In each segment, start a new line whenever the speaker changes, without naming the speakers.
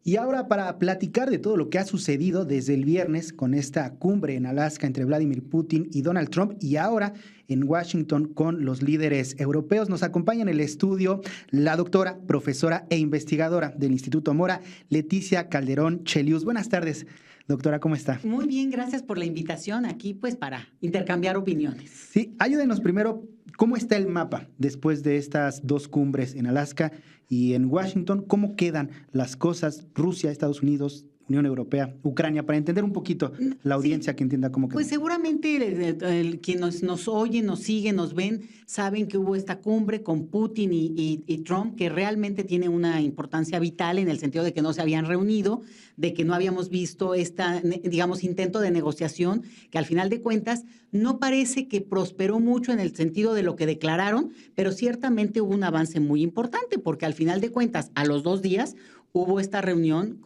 Y ahora para platicar de todo lo que ha sucedido desde el viernes con esta cumbre en Alaska entre Vladimir Putin y Donald Trump y ahora en Washington con los líderes europeos, nos acompaña en el estudio la doctora, profesora e investigadora del Instituto Mora, Leticia Calderón Chelius. Buenas tardes, doctora, ¿cómo está?
Muy bien, gracias por la invitación aquí, pues para intercambiar opiniones.
Sí, ayúdenos primero, ¿cómo está el mapa después de estas dos cumbres en Alaska y en Washington? ¿Cómo quedan las cosas? Rusia, Estados Unidos, Unión Europea, Ucrania, para entender un poquito la audiencia, sí, que entienda cómo quedó.
Pues seguramente quien nos oye, nos sigue, nos ven, saben que hubo esta cumbre con Putin y Trump, que realmente tiene una importancia vital en el sentido de que no se habían reunido, de que no habíamos visto digamos, intento de negociación, que al final de cuentas no parece que prosperó mucho en el sentido de lo que declararon, pero ciertamente hubo un avance muy importante, porque al final de cuentas, a los 2 días, hubo esta reunión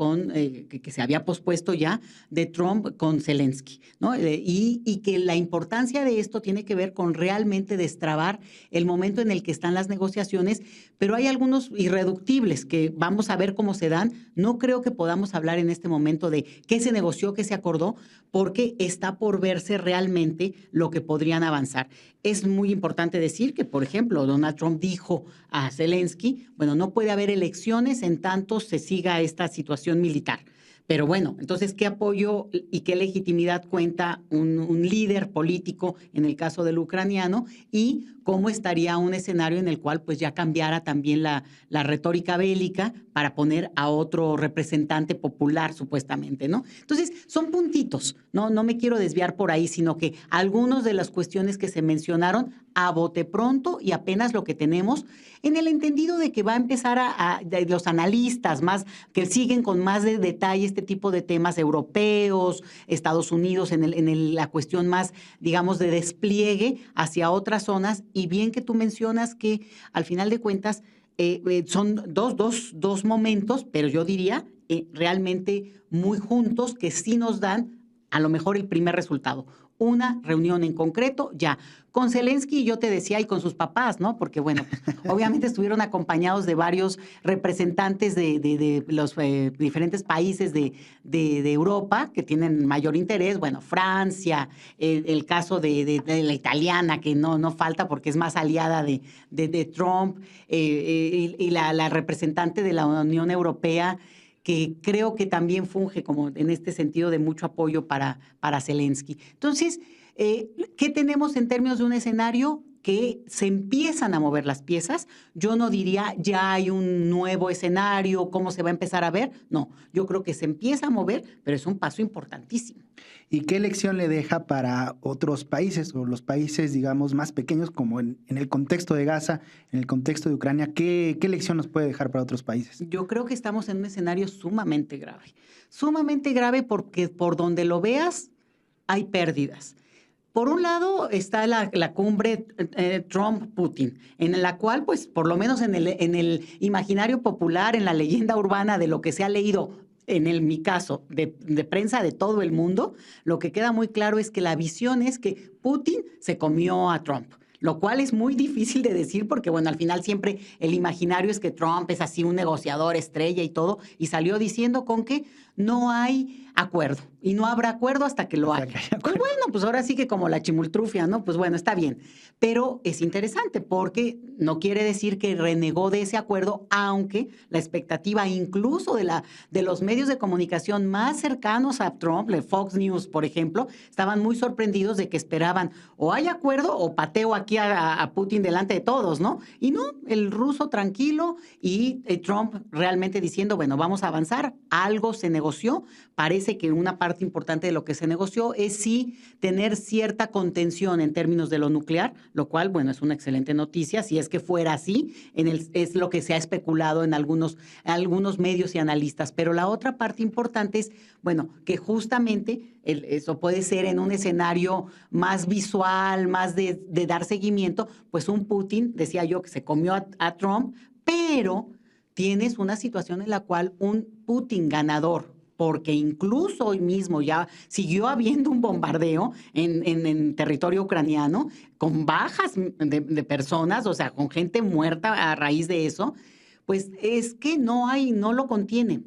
que se había pospuesto ya de Trump con Zelensky, ¿no? Y que la importancia de esto tiene que ver con realmente destrabar el momento en el que están las negociaciones, pero hay algunos irreductibles que vamos a ver cómo se dan. No creo que podamos hablar en este momento de qué se negoció, qué se acordó, porque está por verse realmente lo que podrían avanzar. Es muy importante decir que, por ejemplo, Donald Trump dijo a Zelensky, bueno, no puede haber elecciones en tanto se siga esta situación militar. Pero bueno, entonces, ¿qué apoyo y qué legitimidad cuenta un líder político en el caso del ucraniano? Y cómo estaría un escenario en el cual pues ya cambiara también la retórica bélica para poner a otro representante popular, supuestamente, ¿no? Entonces, son puntitos, ¿no? No me quiero desviar por ahí, sino que algunas de las cuestiones que se mencionaron a bote pronto y apenas lo que tenemos, en el entendido de que va a empezar de los analistas más que siguen con más de detalle este tipo de temas europeos, Estados Unidos en la cuestión más, digamos, de despliegue hacia otras zonas. Y bien que tú mencionas que al final de cuentas son dos momentos, pero yo diría realmente muy juntos que sí nos dan a lo mejor el primer resultado. Una reunión en concreto, ya. Con Zelensky, yo te decía, y con sus papás, ¿no? Porque, bueno, pues, obviamente estuvieron acompañados de varios representantes de los diferentes países de Europa que tienen mayor interés. Bueno, Francia, el caso de la italiana, que no falta porque es más aliada de Trump, y la representante de la Unión Europea, que creo que también funge como en este sentido de mucho apoyo para Zelensky. Entonces, ¿qué tenemos en términos de un escenario? Que se empiezan a mover las piezas. Yo no diría ya hay un nuevo escenario, cómo se va a empezar a ver. No, yo creo que se empieza a mover, pero es un paso importantísimo.
¿Y qué lección le deja para otros países o los países, digamos, más pequeños, como en el contexto de Gaza, en el contexto de Ucrania? ¿Qué lección nos puede dejar para otros países?
Yo creo que estamos en un escenario sumamente grave porque por donde lo veas hay pérdidas. Por un lado está la cumbre Trump-Putin, en la cual, pues, por lo menos en el imaginario popular, en la leyenda urbana de lo que se ha leído, mi caso, de prensa de todo el mundo, lo que queda muy claro es que la visión es que Putin se comió a Trump. Lo cual es muy difícil de decir porque, bueno, al final siempre el imaginario es que Trump es así un negociador estrella y todo, y salió diciendo con que no hay acuerdo y no habrá acuerdo hasta que lo haya. Pues bueno, pues ahora sí que como la chimultrufia, ¿no? Pues bueno, está bien. Pero es interesante porque no quiere decir que renegó de ese acuerdo, aunque la expectativa incluso de los medios de comunicación más cercanos a Trump, Fox News, por ejemplo, estaban muy sorprendidos de que esperaban o hay acuerdo o pateo aquí a Putin delante de todos, ¿no? Y no, el ruso tranquilo y Trump realmente diciendo, bueno, vamos a avanzar, algo se negoció. Parece que una parte importante de lo que se negoció es sí tener cierta contención en términos de lo nuclear, lo cual, bueno, es una excelente noticia. Si es que fuera así, es lo que se ha especulado en algunos medios y analistas. Pero la otra parte importante es, bueno, que justamente eso puede ser en un escenario más visual, más de dar seguimiento, pues un Putin, decía yo, que se comió a Trump, pero tienes una situación en la cual un Putin ganador, porque incluso hoy mismo ya siguió habiendo un bombardeo en territorio ucraniano con bajas de personas, o sea, con gente muerta a raíz de eso, Pues es que no lo contiene,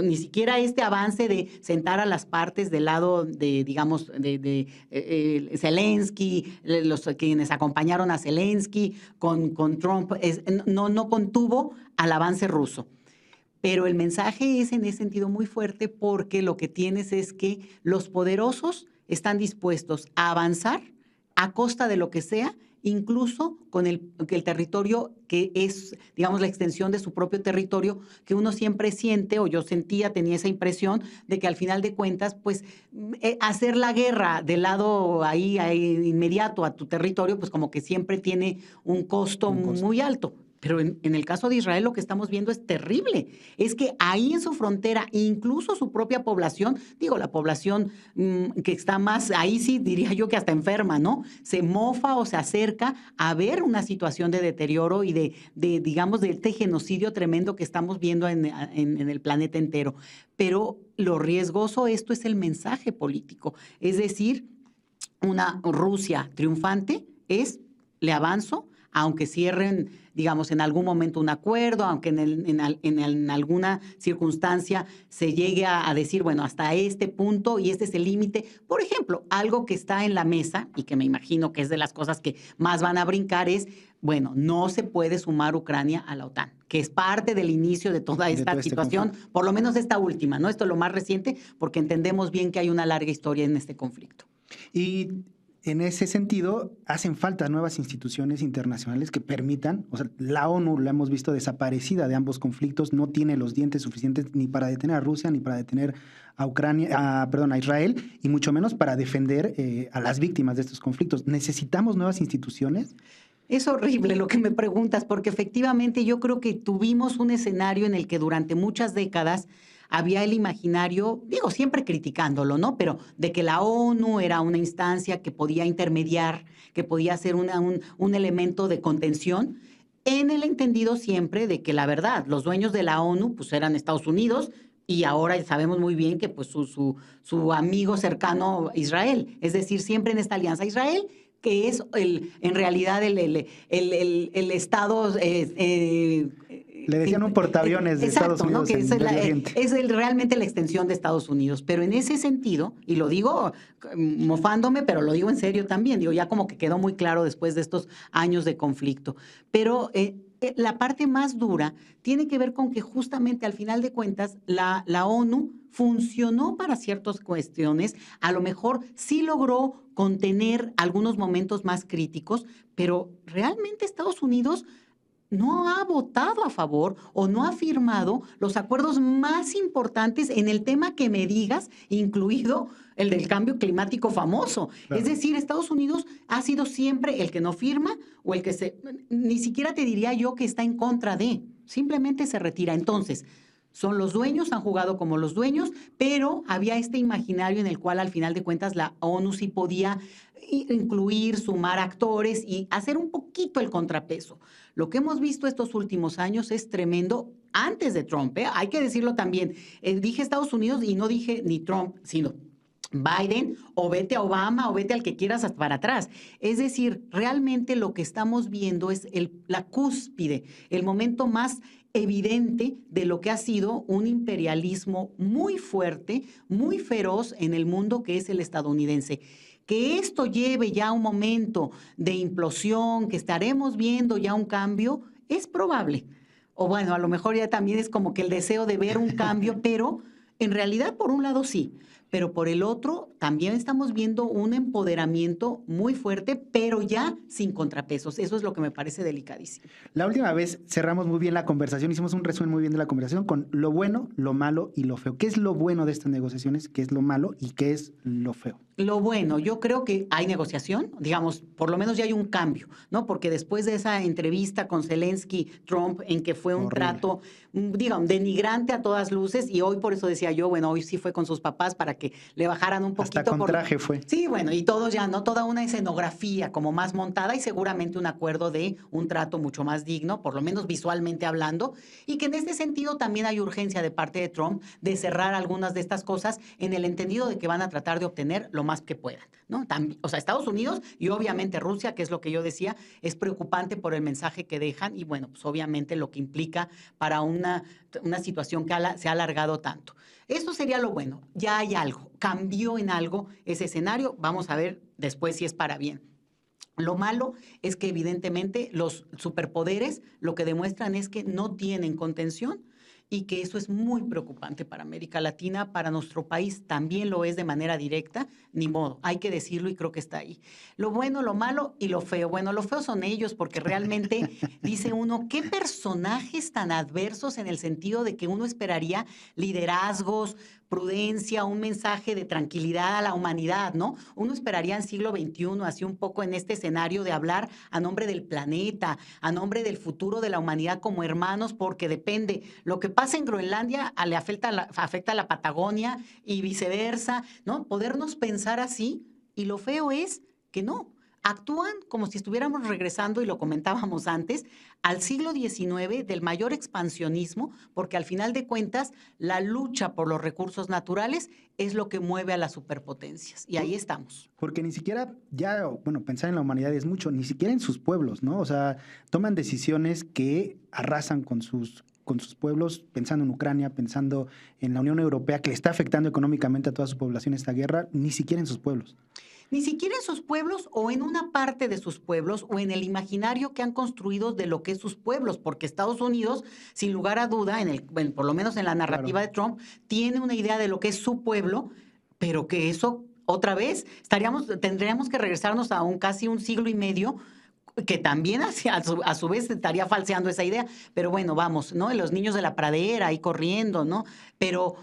ni siquiera este avance de sentar a las partes del lado de, digamos, de Zelensky, quienes acompañaron a Zelensky con Trump, no contuvo al avance ruso. Pero el mensaje es en ese sentido muy fuerte porque lo que tienes es que los poderosos están dispuestos a avanzar a costa de lo que sea, incluso con el territorio que es, digamos, la extensión de su propio territorio, que uno siempre siente, o yo tenía esa impresión de que al final de cuentas, pues, hacer la guerra del lado ahí inmediato a tu territorio, pues como que siempre tiene un costo muy alto. Pero en el caso de Israel lo que estamos viendo es terrible. Es que ahí en su frontera, incluso su propia población, digo, la población que está más, ahí sí diría yo que hasta enferma, ¿no? Se mofa o se acerca a ver una situación de deterioro y digamos, de este genocidio tremendo que estamos viendo en el planeta entero. Pero lo riesgoso esto es el mensaje político. Es decir, una Rusia triunfante le avanzo, aunque cierren, digamos, en algún momento un acuerdo, aunque en alguna circunstancia se llegue a decir, bueno, hasta este punto y este es el límite. Por ejemplo, algo que está en la mesa y que me imagino que es de las cosas que más van a brincar es, bueno, no se puede sumar Ucrania a la OTAN, que es parte del inicio de toda esta situación, por lo menos esta última, ¿no? Esto es lo más reciente, porque entendemos bien que hay una larga historia en este conflicto.
Y en ese sentido, hacen falta nuevas instituciones internacionales que permitan, o sea, la ONU la hemos visto desaparecida de ambos conflictos, no tiene los dientes suficientes ni para detener a Rusia, ni para detener a a Israel, y mucho menos para defender a las víctimas de estos conflictos. ¿Necesitamos nuevas instituciones?
Es horrible lo que me preguntas, porque efectivamente yo creo que tuvimos un escenario en el que durante muchas décadas había el imaginario, digo, siempre criticándolo, ¿no? Pero de que la ONU era una instancia que podía intermediar, que podía ser un elemento de contención, en el entendido siempre de que la verdad, los dueños de la ONU pues eran Estados Unidos, y ahora sabemos muy bien que pues su amigo cercano Israel, es decir, siempre en esta alianza Israel, que es en realidad el Estado...
Le decían un portaaviones de Estados Unidos,
¿no? Que
en Medio Oriente.
Realmente la extensión de Estados Unidos. Pero en ese sentido, y lo digo mofándome, pero lo digo en serio también, digo, ya como que quedó muy claro después de estos años de conflicto. Pero la parte más dura tiene que ver con que justamente al final de cuentas la ONU funcionó para ciertas cuestiones, a lo mejor sí logró contener algunos momentos más críticos, pero realmente Estados Unidos no ha votado a favor o no ha firmado los acuerdos más importantes en el tema que me digas, incluido el del cambio climático famoso. Claro. Es decir, Estados Unidos ha sido siempre el que no firma o el que ni siquiera te diría yo que está en contra de, simplemente se retira. Entonces, son los dueños, han jugado como los dueños, pero había este imaginario en el cual al final de cuentas la ONU sí podía incluir, sumar actores y hacer un poquito el contrapeso. Lo que hemos visto estos últimos años es tremendo antes de Trump, ¿eh? Hay que decirlo también. Dije Estados Unidos y no dije ni Trump, sino Biden, o vete a Obama, o vete al que quieras hasta para atrás. Es decir, realmente lo que estamos viendo es la cúspide, el momento más evidente de lo que ha sido un imperialismo muy fuerte, muy feroz en el mundo que es el estadounidense. Que esto lleve ya a un momento de implosión, que estaremos viendo ya un cambio, es probable. O bueno, a lo mejor ya también es como que el deseo de ver un cambio, pero en realidad por un lado sí, pero por el otro también estamos viendo un empoderamiento muy fuerte, pero ya sin contrapesos. Eso es lo que me parece delicadísimo.
La última vez cerramos muy bien la conversación, hicimos un resumen muy bien de la conversación con lo bueno, lo malo y lo feo. ¿Qué es lo bueno de estas negociaciones? ¿Qué es lo malo y qué es lo feo?
Lo bueno, yo creo que hay negociación, digamos, por lo menos ya hay un cambio, ¿no? Porque después de esa entrevista con Zelensky, Trump, en que fue un trato, digamos, denigrante a todas luces, y hoy por eso decía yo, bueno, hoy sí fue con sus papás para que le bajaran un poquito.
Hasta con traje fue.
Sí, bueno, y todo ya, ¿no? Toda una escenografía como más montada y seguramente un acuerdo de un trato mucho más digno, por lo menos visualmente hablando, y que en este sentido también hay urgencia de parte de Trump de cerrar algunas de estas cosas en el entendido de que van a tratar de obtener lo más que puedan, ¿no? También, o sea, Estados Unidos y obviamente Rusia, que es lo que yo decía, es preocupante por el mensaje que dejan y bueno, pues obviamente lo que implica para una situación que se ha alargado tanto. Eso sería lo bueno. Ya hay algo, cambió en algo ese escenario. Vamos a ver después si es para bien. Lo malo es que evidentemente los superpoderes lo que demuestran es que no tienen contención y que eso es muy preocupante para América Latina, para nuestro país también lo es de manera directa, ni modo, hay que decirlo y creo que está ahí. Lo bueno, lo malo y lo feo. Bueno, lo feo son ellos porque realmente dice uno, qué personajes tan adversos en el sentido de que uno esperaría liderazgos, prudencia, un mensaje de tranquilidad a la humanidad, ¿no? Uno esperaría en siglo XXI, así un poco en este escenario de hablar a nombre del planeta, a nombre del futuro de la humanidad como hermanos, porque depende. Lo que pasa en Groenlandia le afecta a la Patagonia y viceversa, ¿no? Podernos pensar así, y lo feo es que no. Actúan como si estuviéramos regresando, y lo comentábamos antes, al siglo XIX del mayor expansionismo, porque al final de cuentas la lucha por los recursos naturales es lo que mueve a las superpotencias. Y ahí estamos.
Porque ni siquiera, ya, bueno, pensar en la humanidad es mucho, ni siquiera en sus pueblos, ¿no? O sea, toman decisiones que arrasan con sus pueblos, pensando en Ucrania, pensando en la Unión Europea, que le está afectando económicamente a toda su población esta guerra, ni siquiera en sus pueblos.
Ni siquiera en sus pueblos o en una parte de sus pueblos o en el imaginario que han construido de lo que es sus pueblos, porque Estados Unidos, sin lugar a duda, por lo menos en la narrativa de Trump, tiene una idea de lo que es su pueblo, pero que eso, otra vez, tendríamos que regresarnos a casi un siglo y medio, que también a su vez estaría falseando esa idea. Pero bueno, vamos, ¿no? Los niños de la pradera ahí corriendo, ¿no? Pero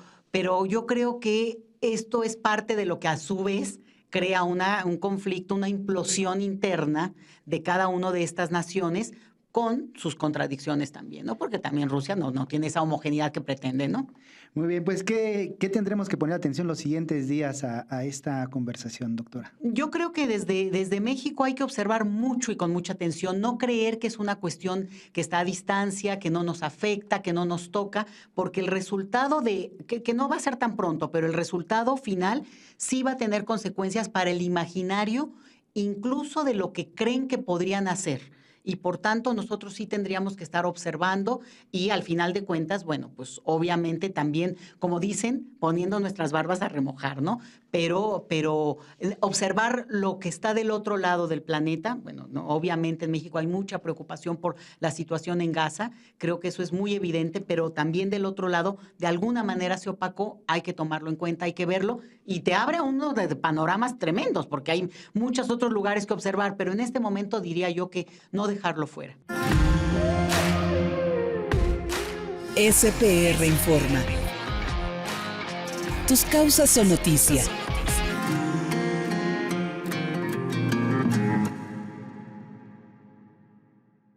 yo creo que esto es parte de lo que a su vez crea un conflicto, una implosión interna de cada una de estas naciones con sus contradicciones también, ¿no? Porque también Rusia no tiene esa homogeneidad que pretende, ¿no?
Muy bien, pues ¿qué tendremos que poner atención los siguientes días a esta conversación, doctora?
Yo creo que desde México hay que observar mucho y con mucha atención, no creer que es una cuestión que está a distancia, que no nos afecta, que no nos toca, porque el resultado que no va a ser tan pronto, pero el resultado final sí va a tener consecuencias para el imaginario, incluso de lo que creen que podrían hacer. Y por tanto nosotros sí tendríamos que estar observando y al final de cuentas, bueno, pues obviamente también, como dicen, poniendo nuestras barbas a remojar, ¿no? Pero observar lo que está del otro lado del planeta, bueno, no, obviamente en México hay mucha preocupación por la situación en Gaza, creo que eso es muy evidente, pero también del otro lado, de alguna manera se opacó, hay que tomarlo en cuenta, hay que verlo y te abre uno de panoramas tremendos, porque hay muchos otros lugares que observar, pero en este momento diría yo que no dejarlo fuera.
SPR Informa. Tus causas son noticia.